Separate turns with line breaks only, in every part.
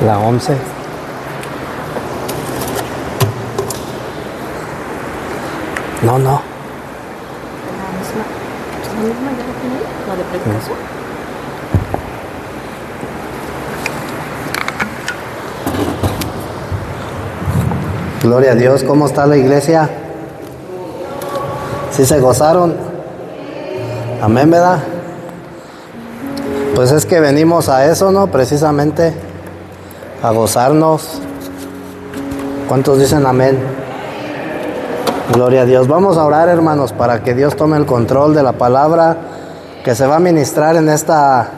La 11. No.
¿Es la misma ya la tiene? ¿La de predicación?
Gloria a Dios. ¿Cómo está la iglesia? ¿Sí se gozaron? Amén, ¿verdad? Pues es que venimos a eso, ¿no? Precisamente a gozarnos. ¿Cuántos dicen amén? Gloria a Dios. Vamos a orar, hermanos, para que Dios tome el control de la palabra que se va a ministrar en esta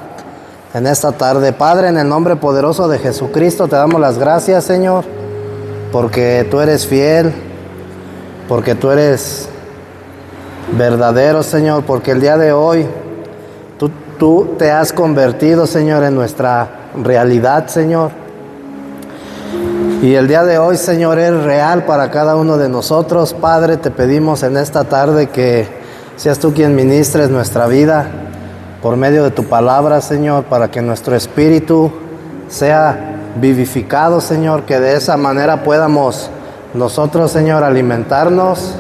tarde. Padre, en el nombre poderoso de Jesucristo, te damos las gracias, Señor, porque tú eres fiel, porque tú eres verdadero, Señor, porque el día de hoy tú te has convertido, Señor, en nuestra realidad, Señor. Y el día de hoy, Señor, es real para cada uno de nosotros. Padre, te pedimos en esta tarde que seas tú quien ministres nuestra vida por medio de tu palabra, Señor, para que nuestro espíritu sea vivificado, Señor, que de esa manera podamos nosotros, Señor, alimentarnos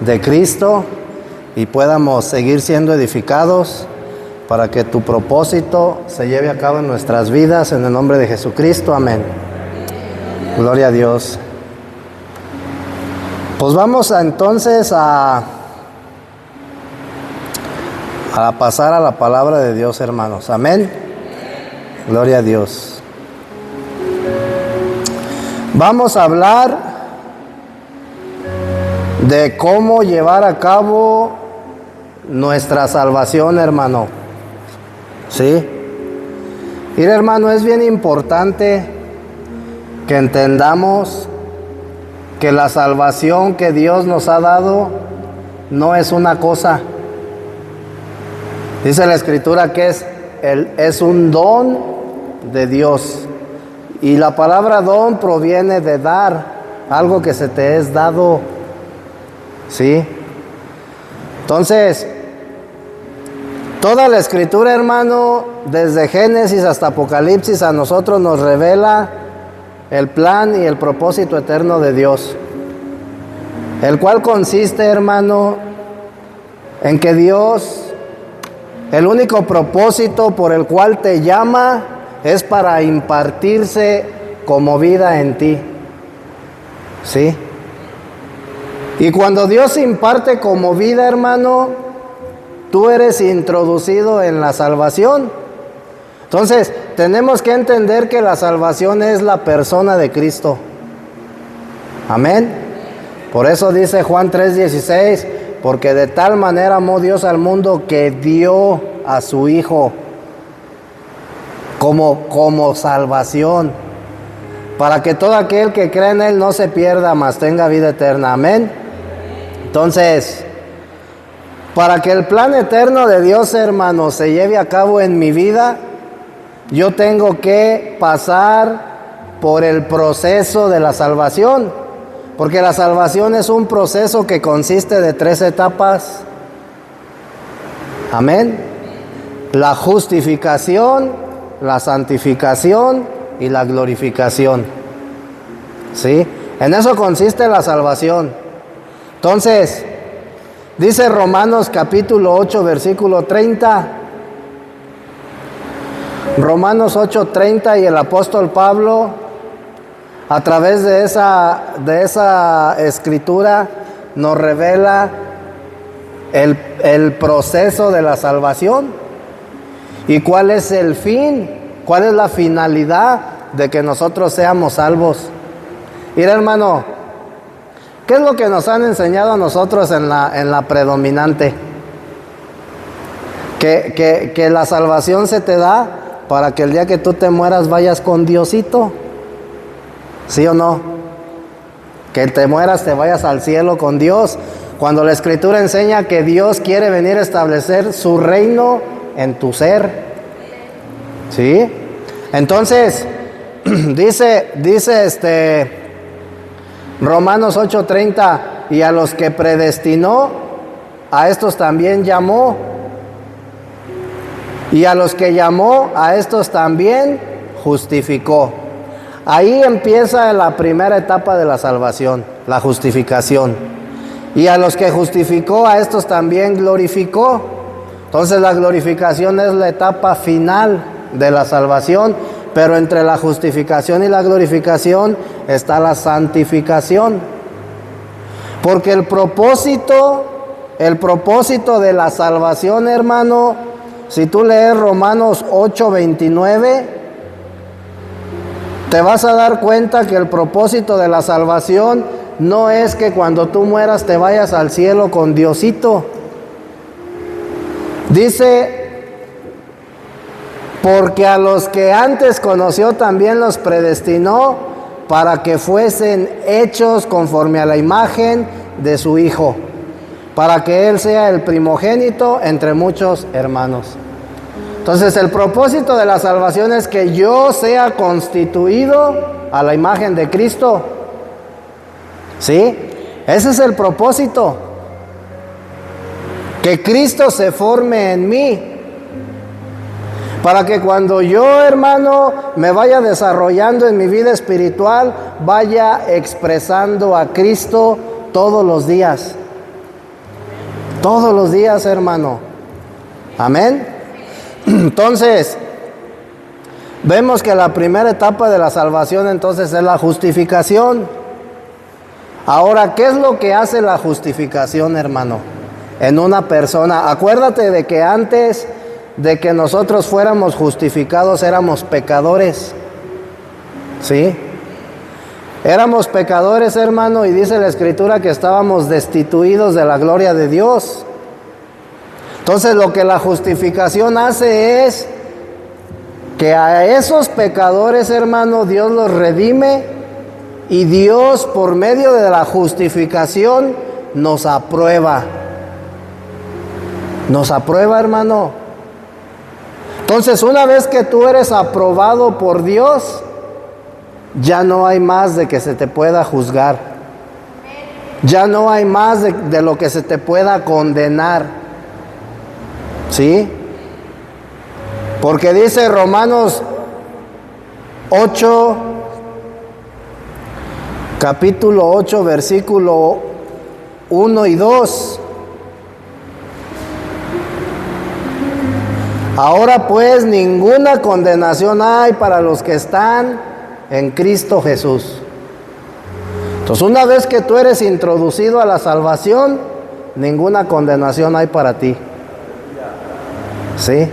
de Cristo y podamos seguir siendo edificados para que tu propósito se lleve a cabo en nuestras vidas, en el nombre de Jesucristo. Amén. Gloria a Dios. Pues vamos entonces a pasar a la palabra de Dios, hermanos. Amén. Gloria a Dios. Vamos a hablar de cómo llevar a cabo nuestra salvación, hermano. ¿Sí? Mira, hermano, es bien importante que entendamos que la salvación que Dios nos ha dado no es una cosa. Dice la Escritura que es un don de Dios. Y la palabra don proviene de dar, algo que se te es dado. ¿Sí? Entonces, toda la Escritura, hermano, desde Génesis hasta Apocalipsis, a nosotros nos revela el plan y el propósito eterno de Dios, el cual consiste, hermano, en que Dios, el único propósito por el cual te llama es para impartirse como vida en ti. ¿Sí? Y cuando Dios imparte como vida, hermano, tú eres introducido en la salvación. Entonces, tenemos que entender que la salvación es la persona de Cristo. Amén. Por eso dice Juan 3:16, porque de tal manera amó Dios al mundo que dio a su Hijo como salvación, para que todo aquel que cree en Él no se pierda, mas tenga vida eterna. Amén. Entonces, para que el plan eterno de Dios, hermano, se lleve a cabo en mi vida, yo tengo que pasar por el proceso de la salvación, porque la salvación es un proceso que consiste de 3 etapas. Amén. La justificación, la santificación y la glorificación. ¿Sí? En eso consiste la salvación. Entonces, dice Romanos capítulo 8, versículo 30. Romanos 8:30, y el apóstol Pablo, a través de esa escritura, nos revela el proceso de la salvación y cuál es el fin, cuál es la finalidad de que nosotros seamos salvos. Mira, hermano, ¿qué es lo que nos han enseñado a nosotros en la predominante? Que la salvación se te da para que el día que tú te mueras vayas con Diosito. ¿Sí o no? Que te mueras, te vayas al cielo con Dios. Cuando la Escritura enseña que Dios quiere venir a establecer su reino en tu ser. ¿Sí? Entonces, dice Romanos 8:30, y a los que predestinó, a estos también llamó. Y a los que llamó, a estos también justificó. Ahí empieza la primera etapa de la salvación, la justificación. Y a los que justificó, a estos también glorificó. Entonces la glorificación es la etapa final de la salvación, pero entre la justificación y la glorificación está la santificación. Porque el propósito de la salvación, hermano, si tú lees Romanos 8:29, te vas a dar cuenta que el propósito de la salvación no es que cuando tú mueras te vayas al cielo con Diosito. Dice, porque a los que antes conoció también los predestinó para que fuesen hechos conforme a la imagen de su Hijo, para que Él sea el primogénito entre muchos hermanos. Entonces el propósito de la salvación es que yo sea constituido a la imagen de Cristo. ¿Sí? Ese es el propósito. Que Cristo se forme en mí. Para que cuando yo, hermano, me vaya desarrollando en mi vida espiritual, vaya expresando a Cristo todos los días. Todos los días, hermano. Amén. Entonces, vemos que la primera etapa de la salvación entonces es la justificación. Ahora, ¿qué es lo que hace la justificación, hermano? En una persona. Acuérdate de que antes de que nosotros fuéramos justificados éramos pecadores. ¿Sí? Éramos pecadores, hermano, y dice la Escritura que estábamos destituidos de la gloria de Dios. Entonces lo que la justificación hace es que a esos pecadores, hermano, Dios los redime y Dios por medio de la justificación nos aprueba. Nos aprueba, hermano. Entonces una vez que tú eres aprobado por Dios, ya no hay más de que se te pueda juzgar. Ya no hay más de lo que se te pueda condenar. ¿Sí? Porque dice Romanos 8, capítulo 8, versículo 1 y 2. Ahora pues ninguna condenación hay para los que están en Cristo Jesús. Entonces una vez que tú eres introducido a la salvación, ninguna condenación hay para ti. ¿Sí?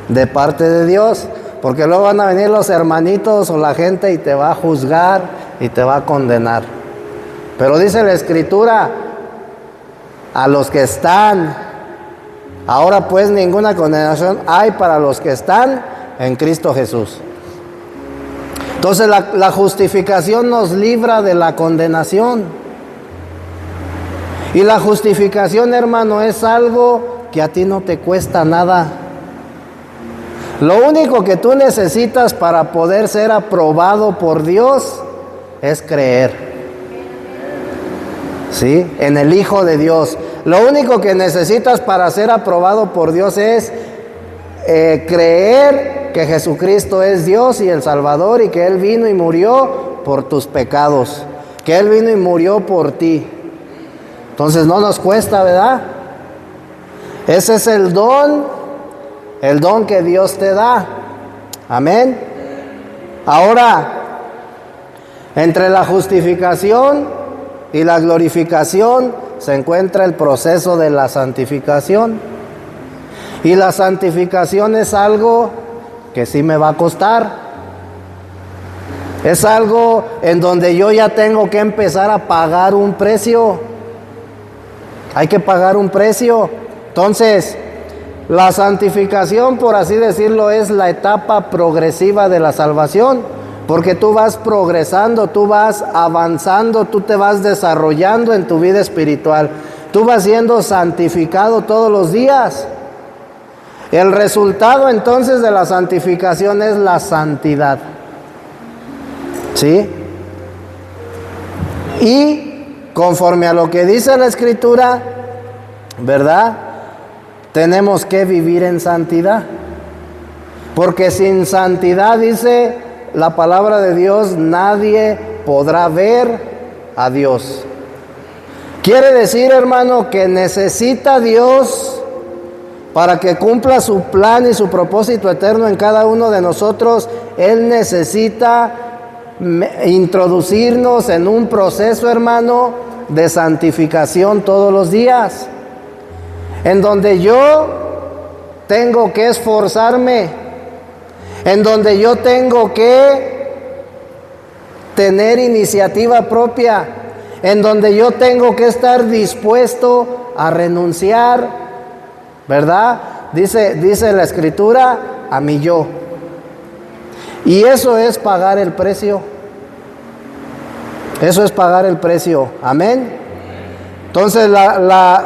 De parte de Dios, porque luego van a venir los hermanitos o la gente y te va a juzgar y te va a condenar. Pero dice la Escritura, a los que están, ahora pues ninguna condenación hay para los que están en Cristo Jesús. Entonces la justificación nos libra de la condenación. Y la justificación, hermano, es algo que a ti no te cuesta nada. Lo único que tú necesitas para poder ser aprobado por Dios es creer. ¿Sí? En el Hijo de Dios. Lo único que necesitas para ser aprobado por Dios es creer que Jesucristo es Dios y el Salvador y que Él vino y murió por tus pecados. Que Él vino y murió por ti. Entonces no nos cuesta, ¿verdad? Ese es el don que Dios te da. Amén. Ahora, entre la justificación y la glorificación se encuentra el proceso de la santificación. Y la santificación es algo que sí me va a costar. Es algo en donde yo ya tengo que empezar a pagar un precio. Hay que pagar un precio. Entonces, la santificación, por así decirlo, es la etapa progresiva de la salvación, porque tú vas progresando, tú vas avanzando, tú te vas desarrollando en tu vida espiritual, tú vas siendo santificado todos los días. El resultado entonces de la santificación es la santidad. ¿Sí? Y conforme a lo que dice la Escritura, ¿verdad? Tenemos que vivir en santidad. Porque sin santidad, dice, la palabra de Dios, nadie podrá ver a Dios. Quiere decir, hermano, que necesita Dios para que cumpla su plan y su propósito eterno en cada uno de nosotros. Él necesita introducirnos en un proceso, hermano, de santificación todos los días, en donde yo tengo que esforzarme, en donde yo tengo que tener iniciativa propia, en donde yo tengo que estar dispuesto a renunciar, ¿verdad? Dice la Escritura, a mi yo. Y eso es pagar el precio. Eso es pagar el precio. Amén. Entonces la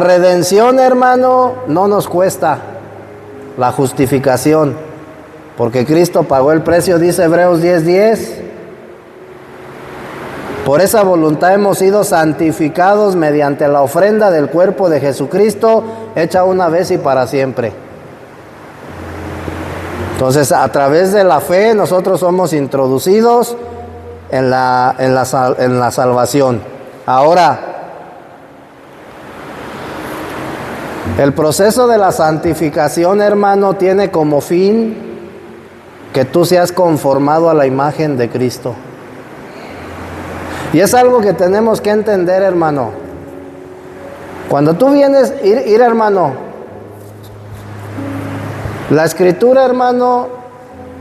redención, hermano, no nos cuesta. La justificación, porque Cristo pagó el precio, dice Hebreos 10:10. Por esa voluntad hemos sido santificados mediante la ofrenda del cuerpo de Jesucristo, hecha una vez y para siempre. Entonces, a través de la fe, nosotros somos introducidos en la salvación. Ahora, el proceso de la santificación, hermano, tiene como fin que tú seas conformado a la imagen de Cristo. Y es algo que tenemos que entender, hermano. Cuando tú vienes, ir hermano, la Escritura, hermano,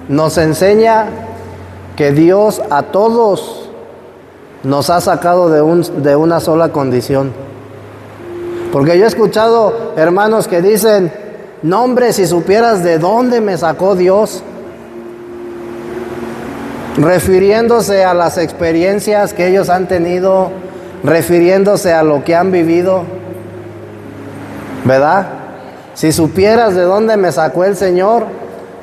nos enseña que Dios a todos nos ha sacado de una sola condición. Porque yo he escuchado hermanos que dicen, no hombre, si supieras de dónde me sacó Dios, refiriéndose a las experiencias que ellos han tenido, refiriéndose a lo que han vivido, ¿verdad? Si supieras de dónde me sacó el Señor,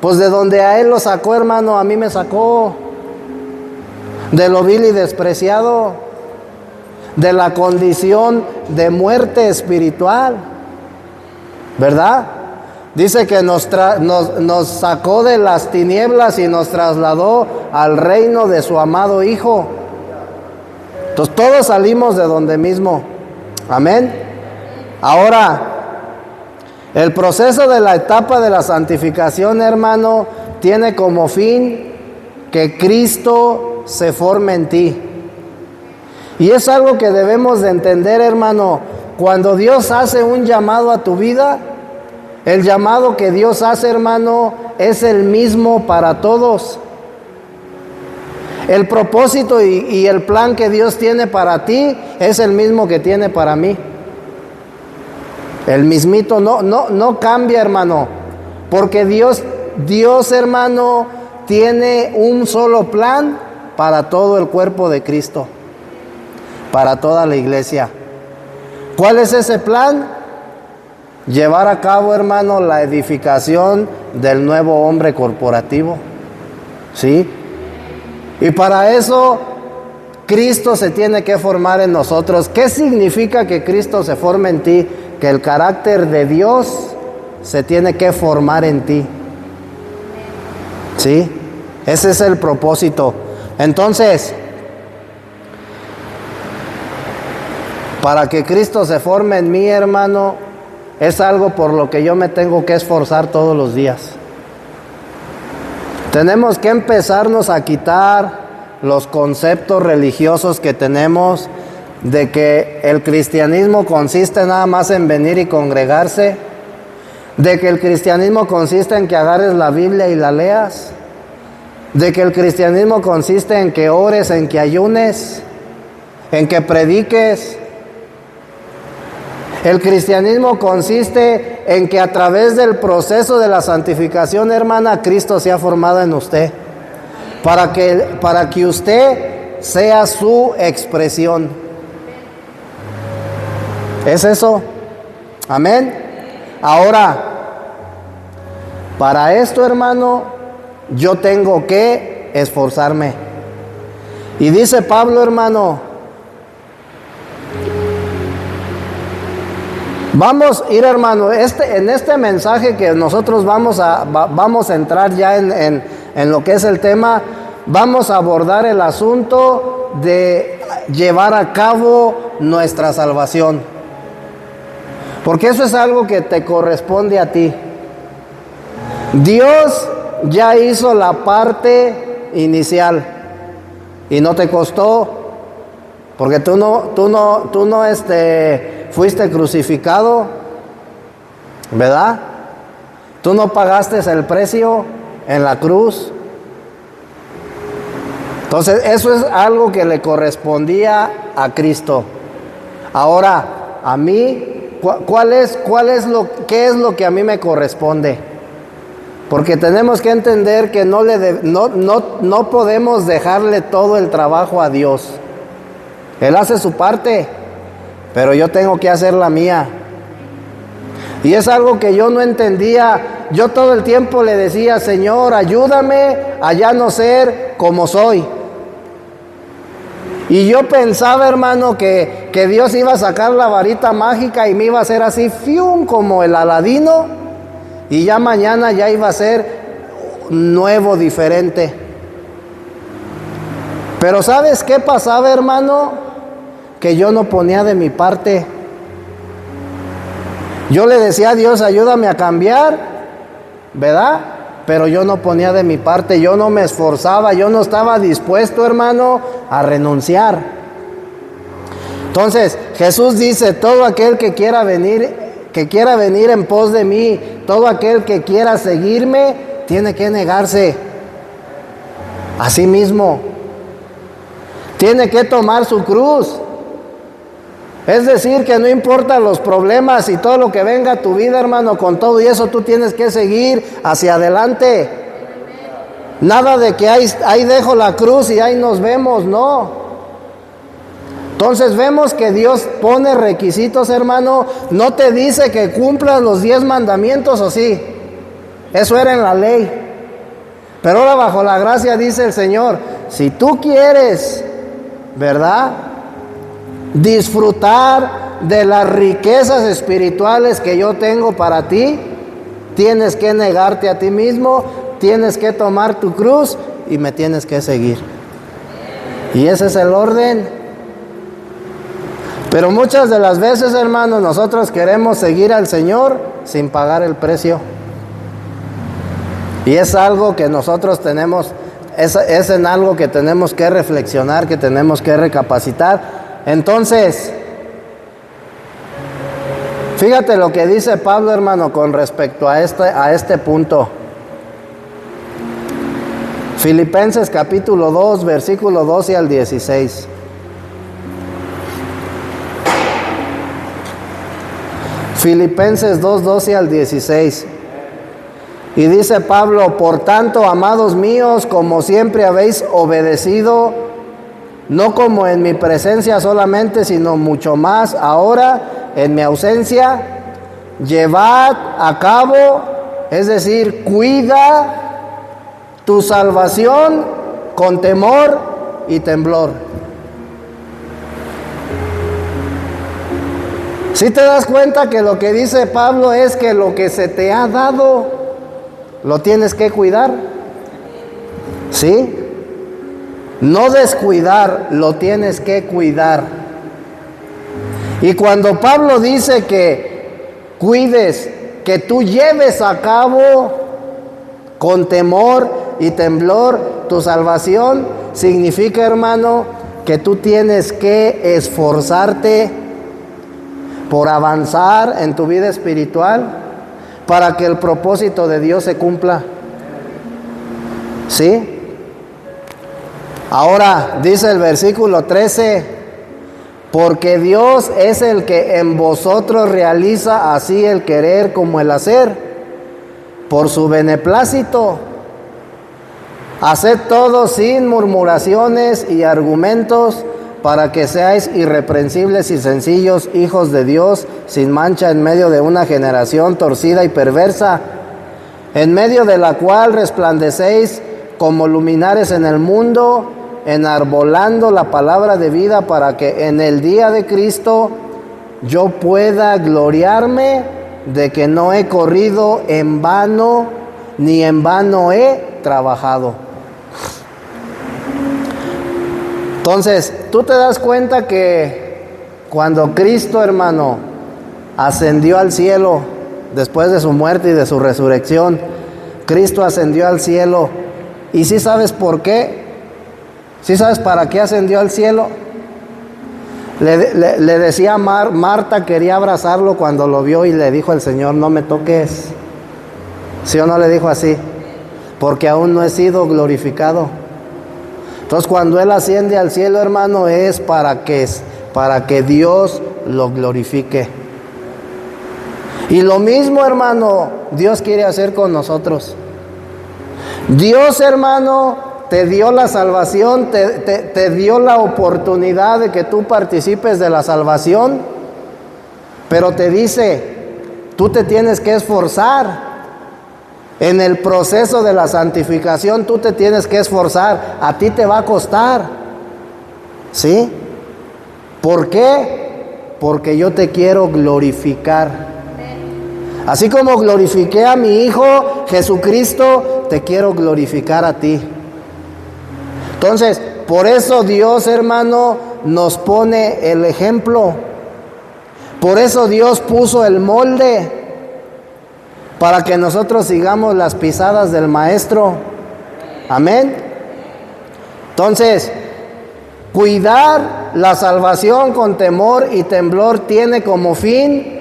pues de donde a Él lo sacó, hermano, a mí me sacó, de lo vil y despreciado, de la condición de muerte espiritual, ¿verdad? Dice que nos sacó de las tinieblas y nos trasladó al reino de su amado Hijo. Entonces todos salimos de donde mismo. Amén. Ahora, el proceso de la etapa de la santificación, hermano, tiene como fin que Cristo se forme en ti. Y es algo que debemos de entender, hermano. Cuando Dios hace un llamado a tu vida, el llamado que Dios hace, hermano, es el mismo para todos. El propósito y el plan que Dios tiene para ti es el mismo que tiene para mí. El mismito no cambia, hermano. Porque Dios, hermano, tiene un solo plan para todo el cuerpo de Cristo, para toda la iglesia. ¿Cuál es ese plan? Llevar a cabo, hermano, la edificación del nuevo hombre corporativo. ¿Sí? Y para eso, Cristo se tiene que formar en nosotros. ¿Qué significa que Cristo se forme en ti? Que el carácter de Dios se tiene que formar en ti. ¿Sí? Ese es el propósito. Entonces, para que Cristo se forme en mí, hermano, es algo por lo que yo me tengo que esforzar todos los días. Tenemos que empezarnos a quitar los conceptos religiosos que tenemos de que el cristianismo consiste nada más en venir y congregarse, de que el cristianismo consiste en que agarres la Biblia y la leas, de que el cristianismo consiste en que ores, en que ayunes, en que prediques. El cristianismo consiste en que a través del proceso de la santificación, hermana, Cristo se ha formado en usted, para que usted sea su expresión. ¿Es eso? Amén. Ahora, para esto, hermano, yo tengo que esforzarme. Y dice Pablo, hermano, vamos a ir, hermano, en este mensaje que nosotros vamos a entrar ya en en lo que es el tema, vamos a abordar el asunto de llevar a cabo nuestra salvación. Porque eso es algo que te corresponde a ti. Dios ya hizo la parte inicial y no te costó, porque tú no fuiste crucificado, ¿verdad? Tú no pagaste el precio en la cruz. Entonces eso es algo que le correspondía a Cristo. Ahora, a mí, ¿qué es lo que a mí me corresponde? Porque tenemos que entender que no podemos dejarle todo el trabajo a Dios. Él hace su parte, pero yo tengo que hacer la mía. Y es algo que yo no entendía. Yo todo el tiempo le decía: Señor, ayúdame a ya no ser como soy. Y yo pensaba, hermano, que Dios iba a sacar la varita mágica y me iba a hacer así, ¡fium!, como el Aladino, y ya mañana ya iba a ser nuevo, diferente. Pero ¿sabes qué pasaba, hermano? Que yo no ponía de mi parte. Yo le decía a Dios: ayúdame a cambiar, ¿verdad? Pero yo no ponía de mi parte, yo no me esforzaba, yo no estaba dispuesto, hermano, a renunciar. Entonces, Jesús dice: todo aquel que quiera venir en pos de mí, todo aquel que quiera seguirme, tiene que negarse a sí mismo. Tiene que tomar su cruz. Es decir, que no importa los problemas y todo lo que venga a tu vida, hermano, con todo y eso tú tienes que seguir hacia adelante. Nada de que ahí dejo la cruz y ahí nos vemos, no. Entonces vemos que Dios pone requisitos, hermano. No te dice que cumplas los 10 mandamientos, ¿o sí? Eso era en la ley. Pero ahora bajo la gracia dice el Señor: si tú quieres, ¿verdad?, disfrutar de las riquezas espirituales que yo tengo para ti, tienes que negarte a ti mismo, tienes que tomar tu cruz y me tienes que seguir. Y ese es el orden. Pero muchas de las veces, hermanos, nosotros queremos seguir al Señor sin pagar el precio. Y es algo que nosotros tenemos, es en algo que tenemos que reflexionar, que tenemos que recapacitar. Entonces, fíjate lo que dice Pablo, hermano, con respecto a este punto. Filipenses capítulo 2, versículo 12 al 16. Filipenses 2, 12 al 16. Y dice Pablo: por tanto, amados míos, como siempre habéis obedecido, no como en mi presencia solamente, sino mucho más ahora en mi ausencia, llevad a cabo, es decir, cuida tu salvación con temor y temblor. ¿Sí te das cuenta que lo que dice Pablo es que lo que se te ha dado lo tienes que cuidar? ¿Sí? No descuidar, lo tienes que cuidar. Y cuando Pablo dice que cuides, que tú lleves a cabo con temor y temblor tu salvación, significa, hermano, que tú tienes que esforzarte por avanzar en tu vida espiritual para que el propósito de Dios se cumpla. ¿Sí? Ahora dice el versículo 13: porque Dios es el que en vosotros realiza así el querer como el hacer, por su beneplácito. Haced todo sin murmuraciones y argumentos, para que seáis irreprensibles y sencillos, hijos de Dios, sin mancha en medio de una generación torcida y perversa, en medio de la cual resplandecéis como luminares en el mundo, enarbolando la palabra de vida, para que en el día de Cristo yo pueda gloriarme de que no he corrido en vano, ni en vano he trabajado. Entonces, tú te das cuenta que cuando Cristo, hermano, ascendió al cielo, después de su muerte y de su resurrección, Cristo ascendió al cielo. ¿Y sí sabes por qué? ¿Sí sabes para qué ascendió al cielo? Le decía a Marta, quería abrazarlo cuando lo vio y le dijo el Señor, no me toques. ¿Sí o no le dijo así? Porque aún no he sido glorificado. Entonces cuando Él asciende al cielo, hermano, es para que Dios lo glorifique. Y lo mismo, hermano, Dios quiere hacer con nosotros. Dios, hermano, te dio la salvación, te dio la oportunidad de que tú participes de la salvación, pero te dice, tú te tienes que esforzar. En el proceso de la santificación tú te tienes que esforzar, a ti te va a costar, ¿sí? ¿Por qué? Porque yo te quiero glorificar. Así como glorifiqué a mi Hijo Jesucristo, te quiero glorificar a ti. Entonces, por eso Dios, hermano, nos pone el ejemplo. Por eso Dios puso el molde, para que nosotros sigamos las pisadas del Maestro. Amén. Entonces, cuidar la salvación con temor y temblor tiene como fin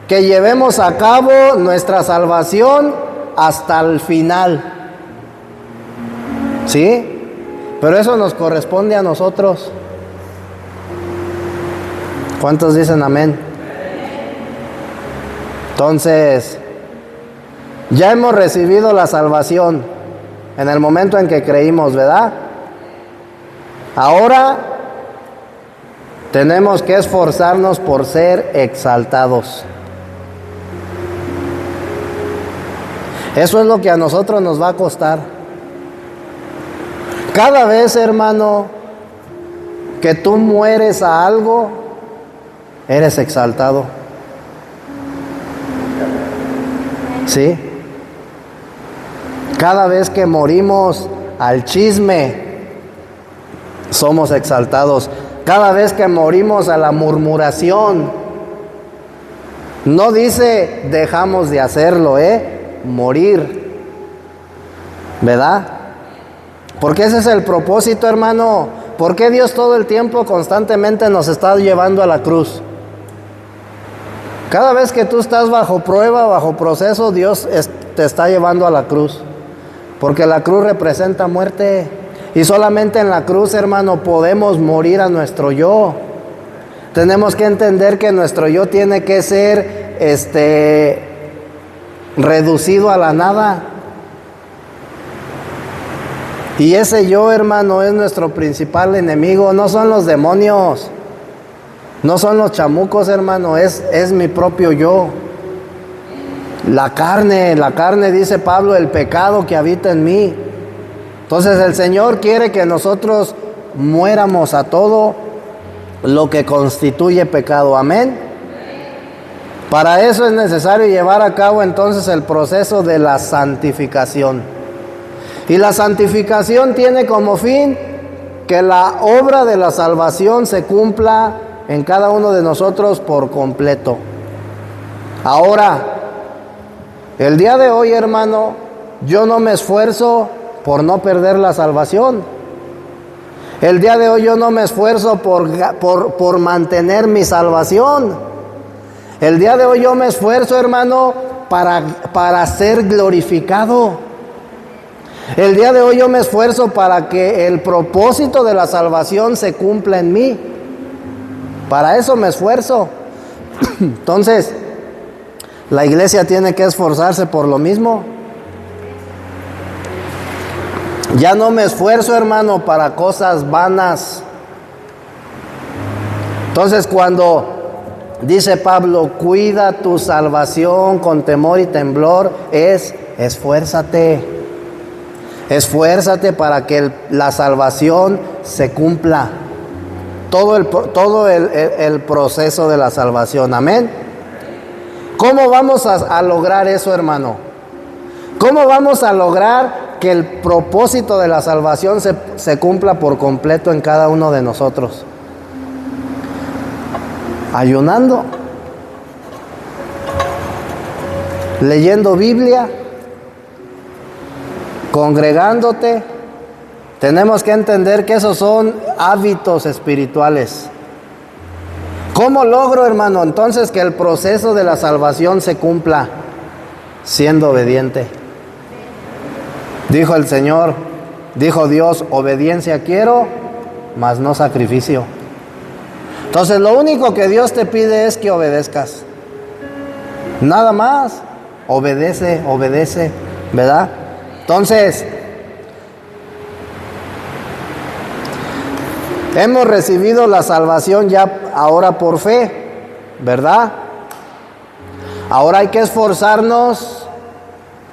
que llevemos a cabo nuestra salvación hasta el final. ¿Sí? Pero eso nos corresponde a nosotros. ¿Cuántos dicen amén? Entonces, ya hemos recibido la salvación en el momento en que creímos, ¿verdad? Ahora tenemos que esforzarnos por ser exaltados. Eso es lo que a nosotros nos va a costar. Cada vez, hermano, que tú mueres a algo, eres exaltado. ¿Sí? Cada vez que morimos al chisme, somos exaltados. Cada vez que morimos a la murmuración, no dice dejamos de hacerlo, morir, ¿verdad? Porque ese es el propósito, hermano. ¿Por qué Dios todo el tiempo constantemente nos está llevando a la cruz? Cada vez que tú estás bajo prueba, bajo proceso, Dios te está llevando a la cruz. Porque la cruz representa muerte. Y solamente en la cruz, hermano, podemos morir a nuestro yo. Tenemos que entender que nuestro yo tiene que ser reducido a la nada. Y ese yo, hermano, es nuestro principal enemigo. No son los demonios, no son los chamucos, hermano, es mi propio yo. La carne, dice Pablo, el pecado que habita en mí. Entonces el Señor quiere que nosotros muéramos a todo lo que constituye pecado. Amén. Para eso es necesario llevar a cabo entonces el proceso de la santificación. Y la santificación tiene como fin que la obra de la salvación se cumpla en cada uno de nosotros por completo. Ahora, el día de hoy, hermano, yo no me esfuerzo por no perder la salvación. El día de hoy yo no me esfuerzo por mantener mi salvación. El día de hoy yo me esfuerzo, hermano, para ser glorificado. El día de hoy yo me esfuerzo para que el propósito de la salvación se cumpla en mí. Para eso me esfuerzo. Entonces, la iglesia tiene que esforzarse por lo mismo. Ya no me esfuerzo, hermano, para cosas vanas. Entonces, cuando dice Pablo, cuida tu salvación con temor y temblor, esfuérzate. Esfuérzate para que la salvación se cumpla. Todo el proceso de la salvación. Amén. ¿Cómo vamos a lograr eso, hermano? ¿Cómo vamos a lograr que el propósito de la salvación se cumpla por completo en cada uno de nosotros? Ayunando, leyendo Biblia, congregándote. Tenemos que entender que esos son hábitos espirituales. ¿Cómo logro, hermano, entonces que el proceso de la salvación se cumpla? Siendo obediente. Dijo el Señor, dijo Dios, obediencia quiero, mas no sacrificio. Entonces lo único que Dios te pide es que obedezcas. Nada más. Obedece, obedece, ¿verdad? Entonces, hemos recibido la salvación ya ahora por fe, ¿verdad? Ahora hay que esforzarnos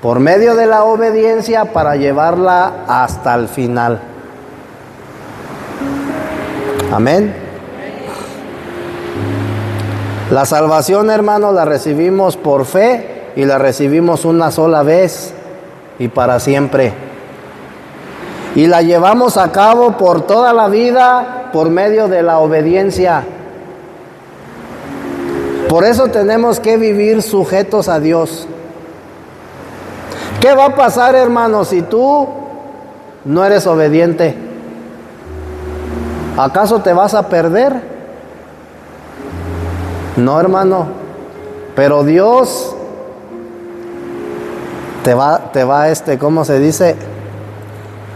por medio de la obediencia para llevarla hasta el final. Amén. La salvación, hermano, la recibimos por fe y la recibimos una sola vez y para siempre. Y la llevamos a cabo por toda la vida por medio de la obediencia. Por eso tenemos que vivir sujetos a Dios. ¿Qué va a pasar, hermano, si tú no eres obediente? ¿Acaso te vas a perder? No, hermano. Pero Dios te va, ¿cómo se dice?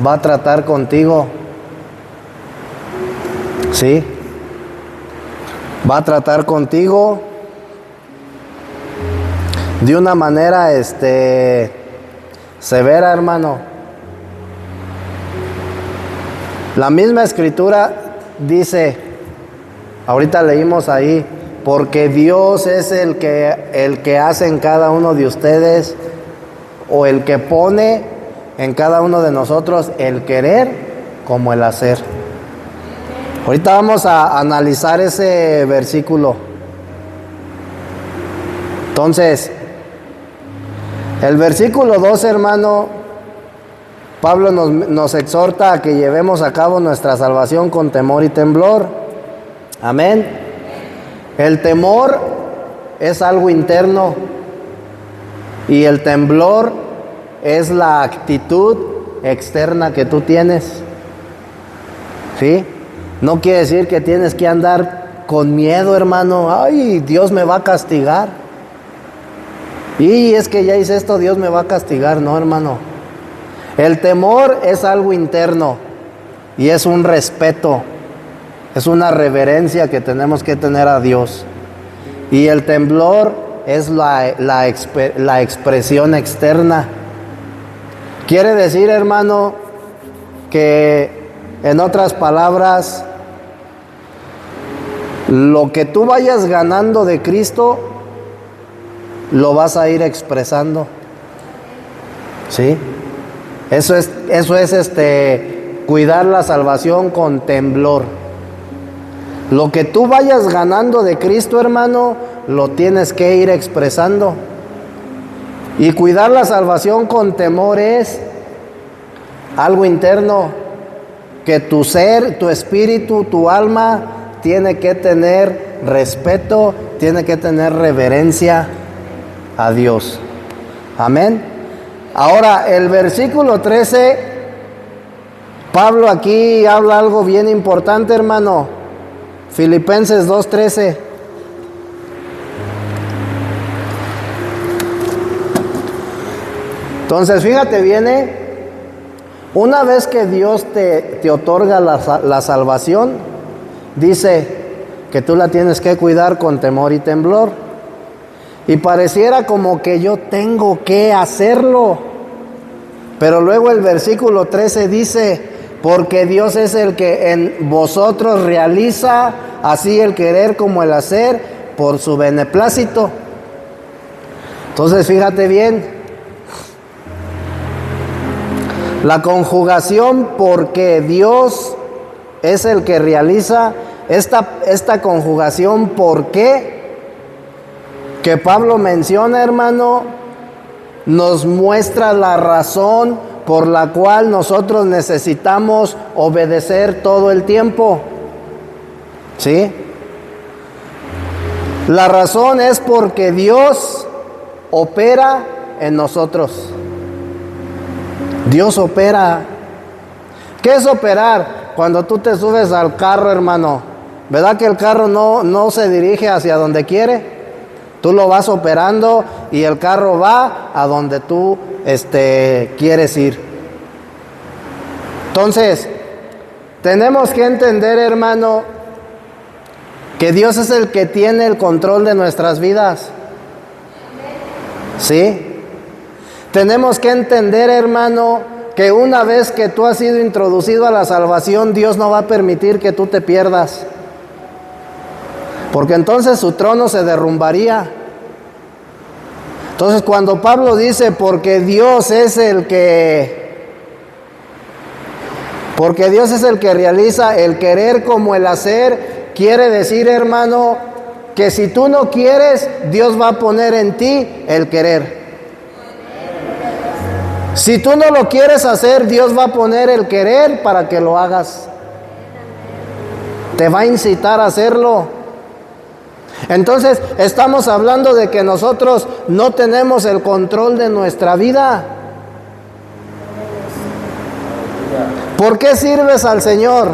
Va a tratar contigo. ¿Sí? Va a tratar contigo de una manera, severa, hermano. La misma escritura dice, ahorita leímos ahí, porque Dios es el que hace en cada uno de ustedes, o el que pone en cada uno de nosotros el querer como el hacer. Ahorita vamos a analizar ese versículo. Entonces, el versículo 2, hermano, Pablo nos exhorta a que llevemos a cabo nuestra salvación con temor y temblor. Amén. El temor es algo interno y el temblor es la actitud externa que tú tienes. ¿Sí? No quiere decir que tienes que andar con miedo, hermano. Ay, Dios me va a castigar. Y es que ya hice esto, Dios me va a castigar. No, hermano. El temor es algo interno y es un respeto. Es una reverencia que tenemos que tener a Dios. Y el temblor es la expresión externa. Quiere decir, hermano, que en otras palabras, lo que tú vayas ganando de Cristo, lo vas a ir expresando. ¿Sí? Eso es cuidar la salvación con temblor. Lo que tú vayas ganando de Cristo, hermano, lo tienes que ir expresando. Y cuidar la salvación con temor es algo interno, que tu ser, tu espíritu, tu alma tiene que tener respeto, tiene que tener reverencia a Dios. Amén. Ahora, el versículo 13, Pablo aquí habla algo bien importante, hermano. Filipenses 2:13. Entonces, fíjate bien, una vez que Dios te otorga la salvación, dice que tú la tienes que cuidar con temor y temblor. Y pareciera como que yo tengo que hacerlo. Pero luego el versículo 13 dice, porque Dios es el que en vosotros realiza así el querer como el hacer por su beneplácito. Entonces, fíjate bien. La conjugación porque Dios es el que realiza, esta conjugación ¿por qué? Que Pablo menciona, hermano, nos muestra la razón por la cual nosotros necesitamos obedecer todo el tiempo. ¿Sí? La razón es porque Dios opera en nosotros. Dios opera. ¿Qué es operar? Cuando tú te subes al carro, hermano, ¿verdad que el carro no se dirige hacia donde quiere? Tú lo vas operando y el carro va a donde tú quieres ir. Entonces, tenemos que entender, hermano, que Dios es el que tiene el control de nuestras vidas. ¿Sí? Tenemos que entender, hermano, que una vez que tú has sido introducido a la salvación, Dios no va a permitir que tú te pierdas. Porque entonces su trono se derrumbaría. Entonces cuando Pablo dice, porque Dios es el que realiza el querer como el hacer, quiere decir, hermano, que si tú no quieres, Dios va a poner en ti el querer. Si tú no lo quieres hacer, Dios va a poner el querer para que lo hagas. Te va a incitar a hacerlo. Entonces, estamos hablando de que nosotros no tenemos el control de nuestra vida. ¿Por qué sirves al Señor?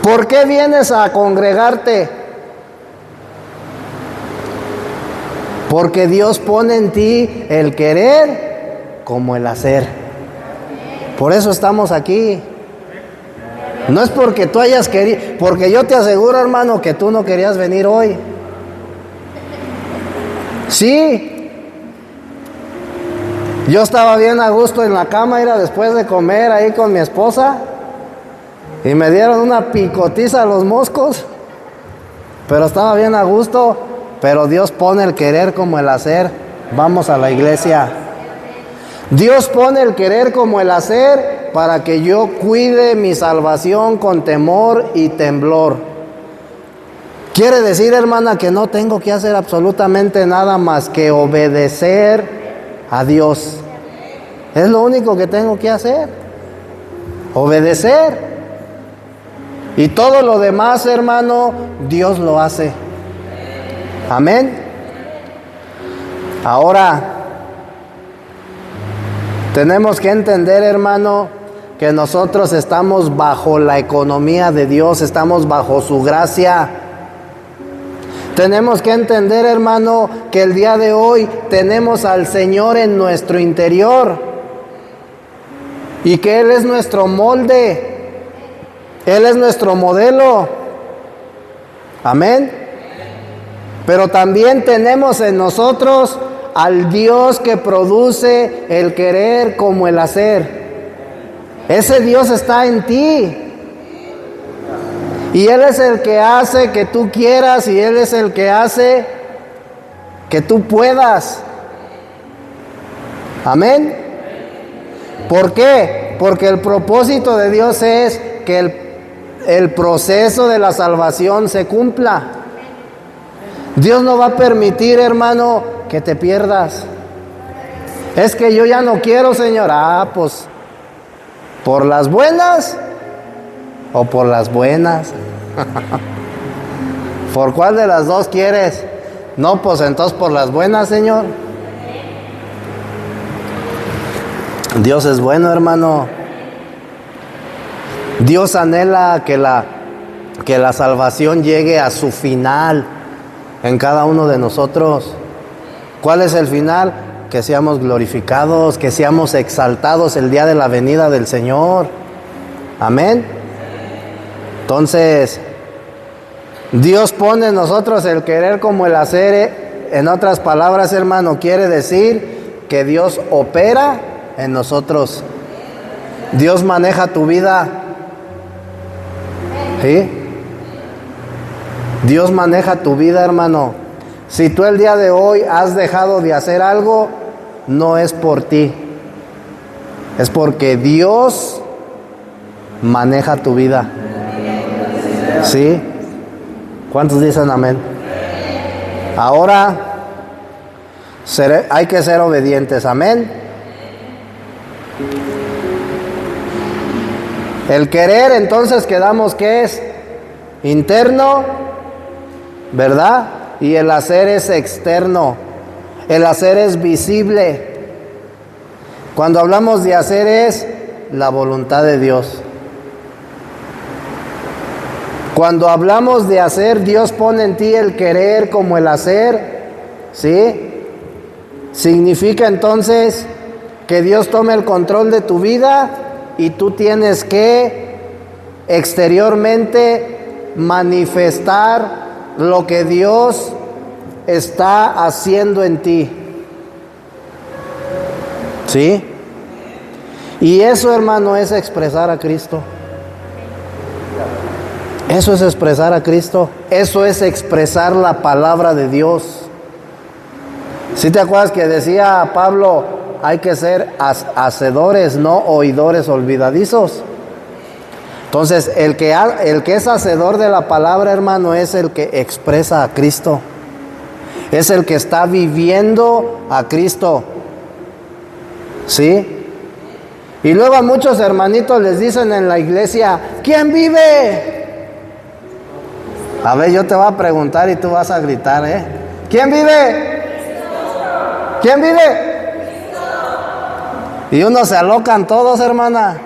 ¿Por qué vienes a congregarte? Porque Dios pone en ti el querer como el hacer. Por eso estamos aquí. No es porque tú hayas querido, porque yo te aseguro, hermano, que tú no querías venir hoy. Sí. Yo estaba bien a gusto en la cama, era después de comer ahí con mi esposa, y me dieron una picotiza a los moscos, pero estaba bien a gusto. Pero Dios pone el querer como el hacer. Vamos a la iglesia. Dios pone el querer como el hacer para que yo cuide mi salvación con temor y temblor. Quiere decir, hermana, que no tengo que hacer absolutamente nada más que obedecer a Dios. Es lo único que tengo que hacer. Obedecer. Y todo lo demás, hermano, Dios lo hace. Amén. Ahora, tenemos que entender, hermano, que nosotros estamos bajo la economía de Dios, estamos bajo su gracia. Tenemos que entender, hermano, que el día de hoy tenemos al Señor en nuestro interior y que Él es nuestro molde, Él es nuestro modelo. Amén. Pero también tenemos en nosotros al Dios que produce el querer como el hacer. Ese Dios está en ti. Y Él es el que hace que tú quieras y Él es el que hace que tú puedas. Amén. ¿Por qué? Porque el propósito de Dios es que el proceso de la salvación se cumpla. Dios no va a permitir, hermano, que te pierdas. Es que yo ya no quiero, Señor. Pues, ¿por las buenas o por las buenas? ¿Por cuál de las dos quieres? No, pues entonces por las buenas, Señor. Dios es bueno, hermano. Dios anhela que la salvación llegue a su final en cada uno de nosotros. ¿Cuál es el final? Que seamos glorificados, que seamos exaltados el día de la venida del Señor. Amén. Entonces, Dios pone en nosotros el querer como el hacer. En otras palabras, hermano, quiere decir que Dios opera en nosotros. Dios maneja tu vida. ¿Sí? Dios maneja tu vida, hermano. Si tú el día de hoy has dejado de hacer algo, no es por ti. Es porque Dios maneja tu vida. ¿Sí? ¿Cuántos dicen amén? Ahora, hay que ser obedientes, amén. El querer, entonces, quedamos que es interno, ¿verdad? Y el hacer es externo. El hacer es visible. Cuando hablamos de hacer es la voluntad de Dios. Cuando hablamos de hacer, Dios pone en ti el querer como el hacer, ¿sí? Significa entonces que Dios tome el control de tu vida y tú tienes que exteriormente manifestar lo que Dios está haciendo en ti. ¿Sí? Y eso, hermano, es expresar a Cristo. Eso es expresar a Cristo. Eso es expresar la palabra de Dios. ¿Sí te acuerdas que decía Pablo, hay que ser hacedores, no oidores olvidadizos? Entonces, el que es hacedor de la palabra, hermano, es el que expresa a Cristo. Es el que está viviendo a Cristo. ¿Sí? Y luego a muchos hermanitos les dicen en la iglesia, ¿quién vive? A ver, yo te voy a preguntar y tú vas a gritar, ¿eh? ¿Quién vive? ¿Quién vive? Y unos se alocan todos, hermana.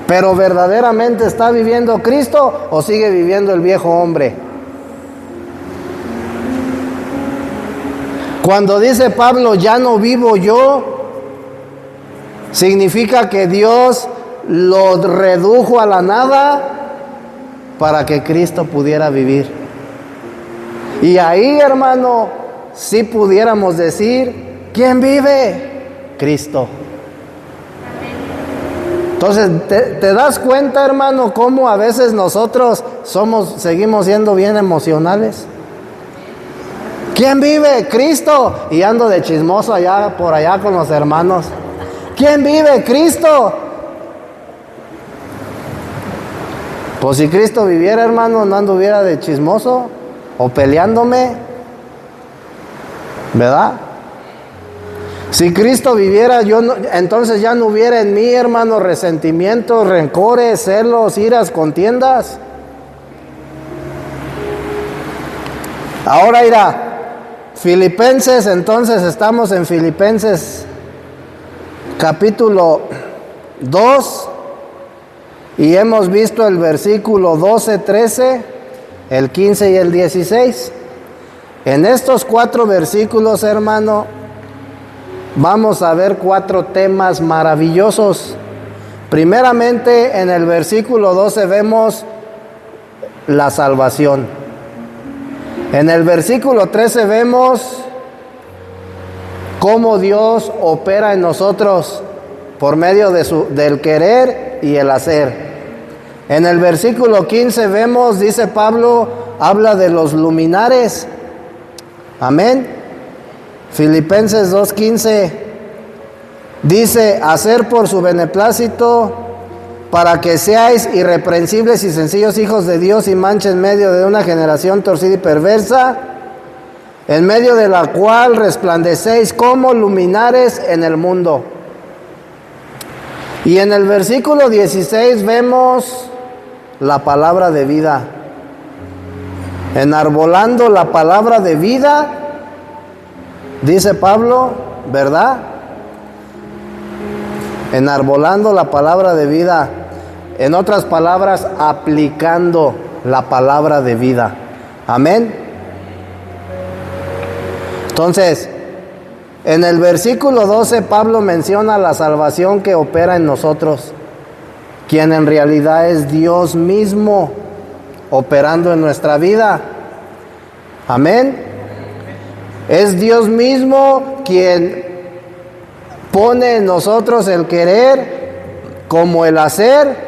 Pero verdaderamente ¿está viviendo Cristo o sigue viviendo el viejo hombre? Cuando dice Pablo, ya no vivo yo, significa que Dios lo redujo a la nada para que Cristo pudiera vivir. Y ahí, hermano, sí pudiéramos decir, ¿quién vive? Cristo. Entonces, ¿te das cuenta, hermano, cómo a veces nosotros seguimos siendo bien emocionales? ¿Quién vive? Cristo. Y ando de chismoso por allá con los hermanos. ¿Quién vive? Cristo. Pues si Cristo viviera, hermano, no anduviera de chismoso o peleándome, ¿verdad? Si Cristo viviera, entonces ya no hubiera en mí, hermano, resentimientos, rencores, celos, iras, contiendas. Ahora irá. Filipenses, entonces estamos en Filipenses capítulo 2 y hemos visto el versículo 12, 13, el 15 y el 16. En estos 4 versículos, hermano, vamos a ver 4 temas maravillosos. Primeramente, en el versículo 12 vemos la salvación. En el versículo 13 vemos cómo Dios opera en nosotros por medio del querer y el hacer. En el versículo 15 vemos, dice Pablo, habla de los luminares. Amén. Filipenses 2:15 dice, hacer por su beneplácito, para que seáis irreprensibles y sencillos hijos de Dios sin mancha en medio de una generación torcida y perversa, en medio de la cual resplandecéis como luminares en el mundo. Y en el versículo 16 vemos la palabra de vida. Enarbolando la palabra de vida, dice Pablo, ¿verdad? Enarbolando la palabra de vida. En otras palabras, aplicando la palabra de vida. Amén. Entonces, en el versículo 12, Pablo menciona la salvación que opera en nosotros, quien en realidad es Dios mismo operando en nuestra vida. Amén. Es Dios mismo quien pone en nosotros el querer como el hacer.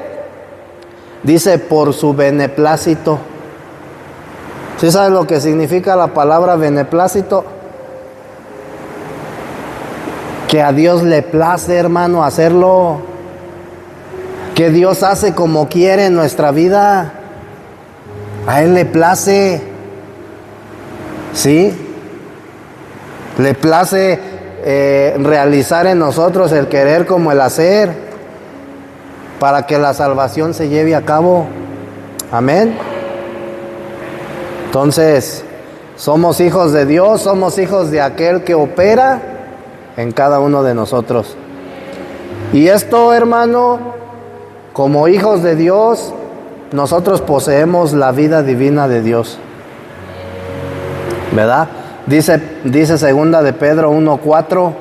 Dice, por su beneplácito. ¿Sí sabes lo que significa la palabra beneplácito? Que a Dios le place, hermano, hacerlo. Que Dios hace como quiere en nuestra vida. A Él le place. ¿Sí? Le place realizar en nosotros el querer como el hacer, para que la salvación se lleve a cabo. Amén. Entonces, somos hijos de Dios, somos hijos de aquel que opera en cada uno de nosotros. Y esto, hermano, como hijos de Dios, nosotros poseemos la vida divina de Dios, ¿verdad? Dice segunda de Pedro 1:4,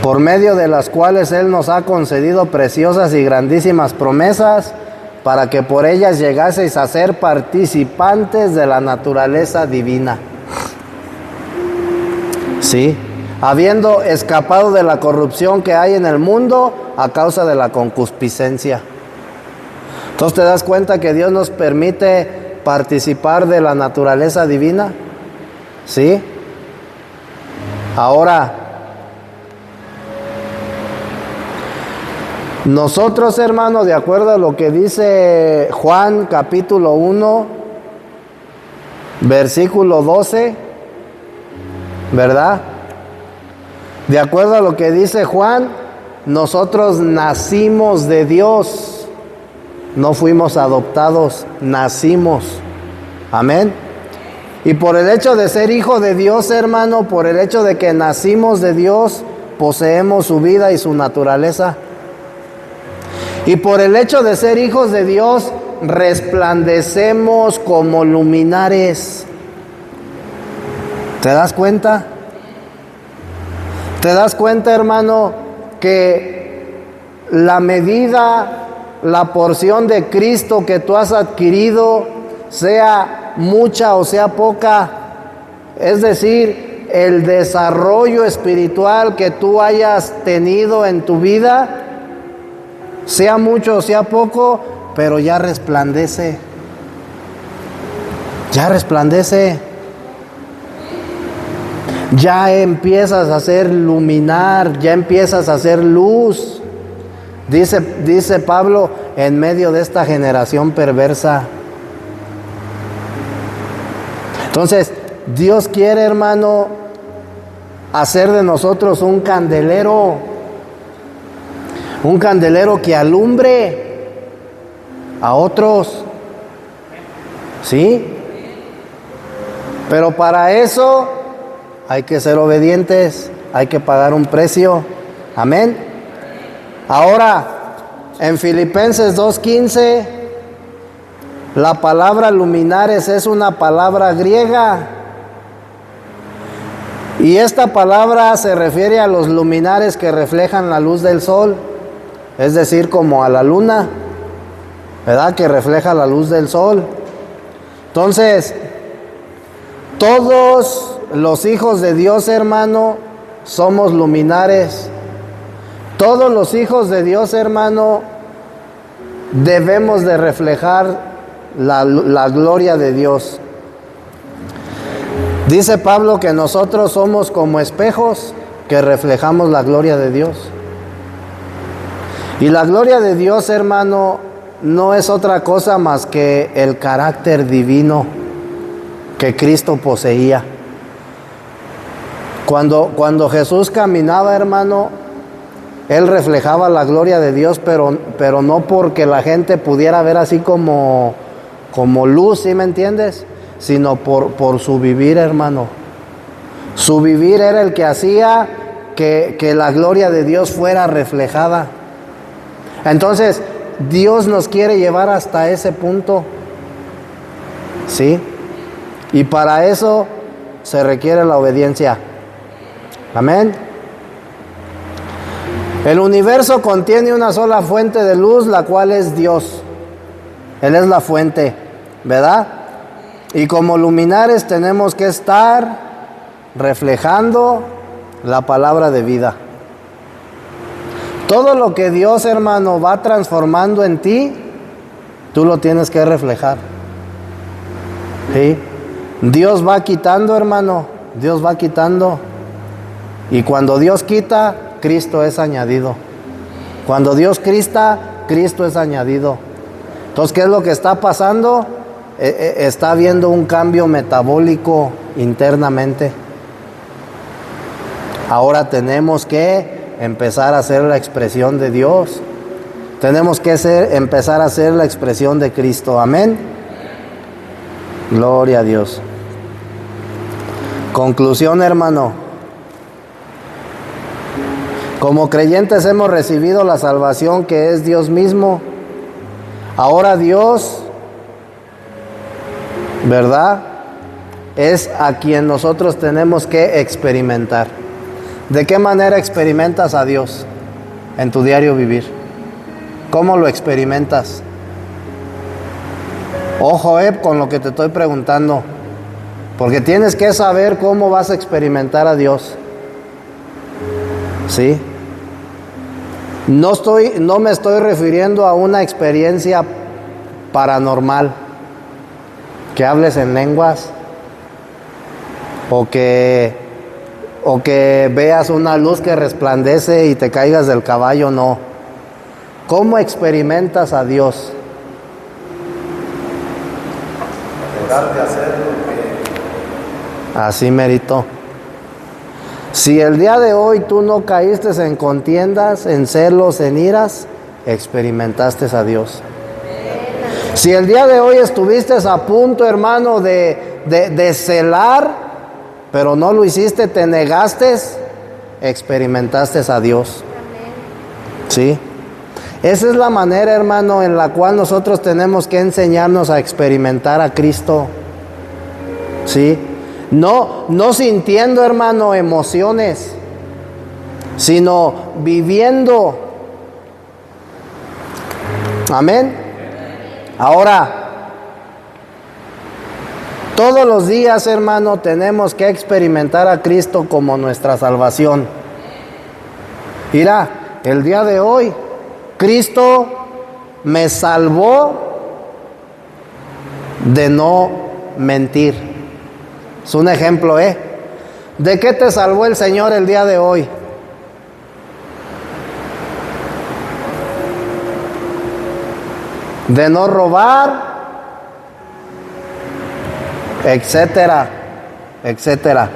por medio de las cuales Él nos ha concedido preciosas y grandísimas promesas, para que por ellas llegaseis a ser participantes de la naturaleza divina. Sí, habiendo escapado de la corrupción que hay en el mundo a causa de la concupiscencia. Entonces, ¿te das cuenta que Dios nos permite participar de la naturaleza divina? ¿Sí? Ahora, nosotros, hermanos, de acuerdo a lo que dice Juan capítulo 1, versículo 12, ¿verdad? De acuerdo a lo que dice Juan, nosotros nacimos de Dios, no fuimos adoptados, nacimos. Amén. Y por el hecho de ser hijo de Dios, hermano, por el hecho de que nacimos de Dios, poseemos su vida y su naturaleza. Y por el hecho de ser hijos de Dios, resplandecemos como luminares. ¿Te das cuenta? ¿Te das cuenta, hermano, que la medida, la porción de Cristo que tú has adquirido, sea mucha o sea poca? Es decir, el desarrollo espiritual que tú hayas tenido en tu vida, sea mucho o sea poco, pero ya resplandece. Ya resplandece. Ya empiezas a hacer luminar, ya empiezas a hacer luz. Dice Pablo, en medio de esta generación perversa. Entonces, Dios quiere, hermano, hacer de nosotros un candelero que alumbre a otros. ¿Sí? Pero para eso hay que ser obedientes, hay que pagar un precio. Amén. Ahora, en Filipenses 2:15, la palabra luminares es una palabra griega. Y esta palabra se refiere a los luminares que reflejan la luz del sol. Es decir, como a la luna, ¿verdad? Que refleja la luz del sol. Entonces, todos los hijos de Dios, hermano, somos luminares. Todos los hijos de Dios, hermano, debemos de reflejar la gloria de Dios. Dice Pablo que nosotros somos como espejos que reflejamos la gloria de Dios. Y la gloria de Dios, hermano, no es otra cosa más que el carácter divino que Cristo poseía. Cuando Jesús caminaba, hermano, Él reflejaba la gloria de Dios, pero no porque la gente pudiera ver así como luz, ¿sí me entiendes? Sino por su vivir, hermano. Su vivir era el que hacía que la gloria de Dios fuera reflejada. Entonces, Dios nos quiere llevar hasta ese punto, ¿sí? Y para eso se requiere la obediencia. Amén. El universo contiene una sola fuente de luz, la cual es Dios. Él es la fuente, ¿verdad? Y como luminares tenemos que estar reflejando la palabra de vida. Todo lo que Dios, hermano, va transformando en ti, tú lo tienes que reflejar. ¿Sí? Dios va quitando, hermano, Dios va quitando. Y cuando Dios quita, Cristo es añadido. Cuando Dios quita, Cristo es añadido. Entonces, ¿qué es lo que está pasando? Está habiendo un cambio metabólico internamente. Ahora tenemos que empezar a ser la expresión de Dios. Tenemos que empezar a ser la expresión de Cristo. Amén. Gloria a Dios. Conclusión, hermano. Como creyentes hemos recibido la salvación que es Dios mismo. Ahora Dios, ¿verdad?, es a quien nosotros tenemos que experimentar. ¿De qué manera experimentas a Dios en tu diario vivir? ¿Cómo lo experimentas? Ojo, con lo que te estoy preguntando, porque tienes que saber cómo vas a experimentar a Dios. ¿Sí? No me estoy refiriendo a una experiencia paranormal, que hables en lenguas, o que veas una luz que resplandece y te caigas del caballo, no. ¿Cómo experimentas a Dios?
Dejar de hacer lo que...
Así merito. Si el día de hoy tú no caíste en contiendas, en celos, en iras, experimentaste a Dios. Si el día de hoy estuviste a punto, hermano, de celar, pero no lo hiciste, te negaste, experimentaste a Dios. ¿Sí? Esa es la manera, hermano, en la cual nosotros tenemos que enseñarnos a experimentar a Cristo. ¿Sí? No sintiendo, hermano, emociones, sino viviendo. Amén. Ahora, todos los días, hermano, tenemos que experimentar a Cristo como nuestra salvación. Mira, el día de hoy, Cristo me salvó de no mentir. Es un ejemplo, ¿De qué te salvó el Señor el día de hoy? De no robar, etcétera, etcétera.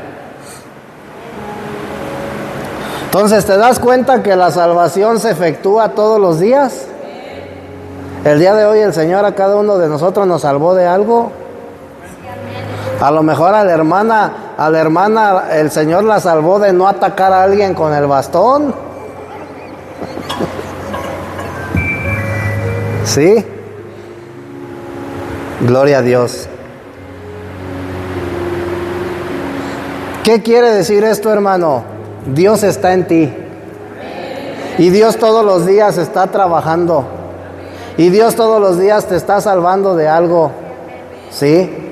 Entonces, ¿te das cuenta que la salvación se efectúa todos los días? El día de hoy el Señor a cada uno de nosotros nos salvó de algo. A lo mejor a la hermana el Señor la salvó de no atacar a alguien con el bastón. ¿Sí? Gloria a Dios. ¿Qué quiere decir esto, hermano? Dios está en ti. Y Dios todos los días está trabajando. Y Dios todos los días te está salvando de algo. ¿Sí?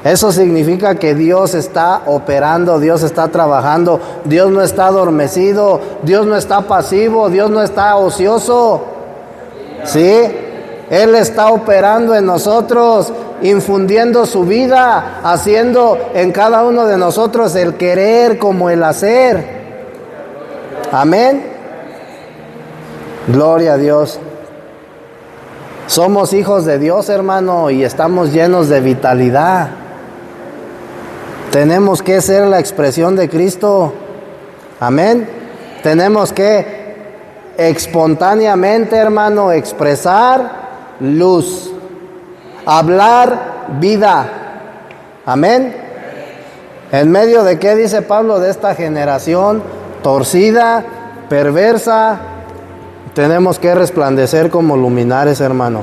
Eso significa que Dios está operando, Dios está trabajando, Dios no está adormecido, Dios no está pasivo, Dios no está ocioso. ¿Sí? Él está operando en nosotros, infundiendo su vida, haciendo en cada uno de nosotros el querer como el hacer. Amén. Gloria a Dios. Somos hijos de Dios, hermano, y estamos llenos de vitalidad. Tenemos que ser la expresión de Cristo. Amén. Tenemos que espontáneamente, hermano, expresar luz, hablar vida. Amén. ¿En medio de qué dice Pablo? De esta generación torcida, perversa, tenemos que resplandecer como luminares, hermano.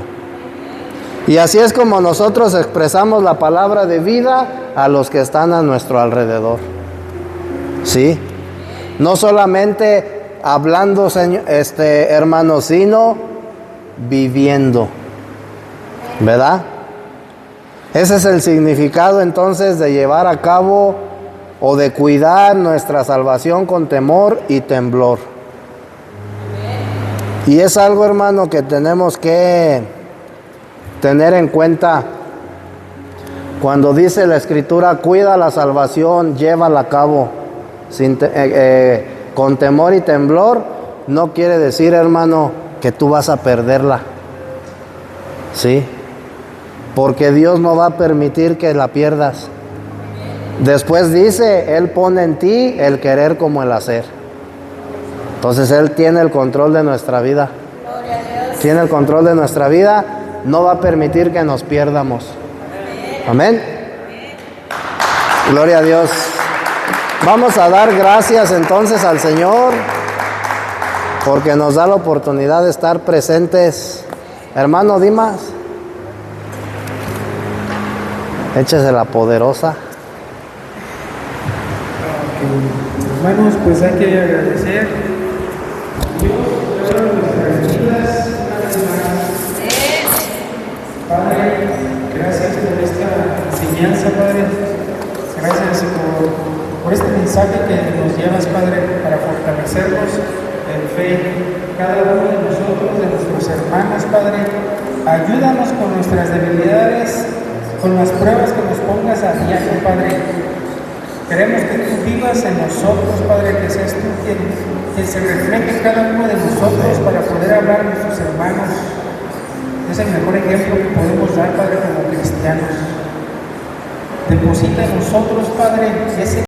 Y así es como nosotros expresamos la palabra de vida a los que están a nuestro alrededor. ¿Sí? No solamente hablando, hermano, sino viviendo. ¿Verdad? Ese es el significado entonces de llevar a cabo o de cuidar nuestra salvación con temor y temblor. Y es algo, hermano, que tenemos que tener en cuenta. Cuando dice la Escritura, cuida la salvación, llévala a cabo con temor y temblor, no quiere decir, hermano, que tú vas a perderla. ¿Sí? Porque Dios no va a permitir que la pierdas. Después dice, Él pone en ti el querer como el hacer. Entonces Él tiene el control de nuestra vida. Tiene el control de nuestra vida. No va a permitir que nos pierdamos. Amén. Gloria a Dios. Vamos a dar gracias entonces al Señor porque nos da la oportunidad de estar presentes. Hermano Dimas, échese la poderosa.
Hermanos, pues hay que agradecer a Dios por nuestras vidas. Padre, gracias por esta enseñanza, Padre. Gracias por este mensaje que nos llevas, Padre, para fortalecernos en fe. Cada uno de nosotros, de nuestros hermanos, Padre, ayúdanos con nuestras debilidades, con las pruebas que nos pongas a diario, Padre. Queremos que tú vivas en nosotros, Padre, que seas tú quien se refleje en cada uno de nosotros para poder hablar a nuestros hermanos. Es el mejor ejemplo que podemos dar, Padre, como cristianos. Deposita en nosotros, Padre, ese